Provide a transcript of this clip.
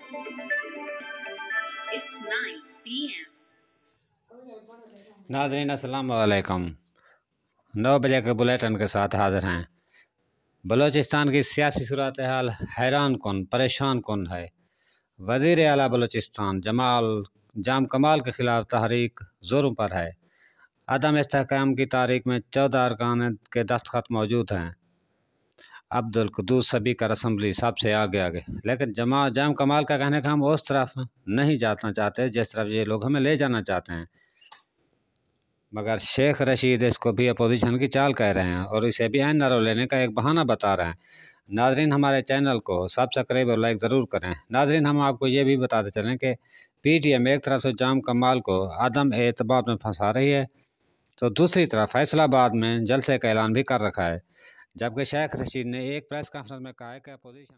It's 9 p.m. नाज़रीन अस्सलाम वालेकुम। 9 बजे के बुलेटिन के साथ हाजिर हैं। बलूचिस्तान की सियासी सूरत हाल हैरान कन परेशान कन है। वज़ीर आला बलूचिस्तान जाम कमाल के खिलाफ तहरीक ज़ोरों पर है। अदम इस्तेहकाम की तारीख में 14 अरकान के दस्तखत मौजूद हैं। अब्दुल कुद्दूस स्पीकर असम्बली सबसे आगे, लेकिन जाम कमाल का कहने का हम उस तरफ नहीं जाना चाहते जिस तरफ ये लोग हमें ले जाना चाहते हैं, मगर शेख रशीद इसको भी अपोजिशन की चाल कह रहे हैं और इसे भी आइन नारों लेने का एक बहाना बता रहे हैं। नाजरीन, हमारे चैनल को सब्सक्राइब और लाइक ज़रूर करें। नाजरीन, हम आपको ये भी बताते चलें कि PTM एक तरफ से जाम कमाल को अदम एतबार में फंसा रही है, तो दूसरी तरफ फैसलाबाद में जलसे का ऐलान भी कर रखा है, जबकि शेख रशीद ने एक प्रेस कॉन्फ्रेंस में कहा है कि अपोजिशन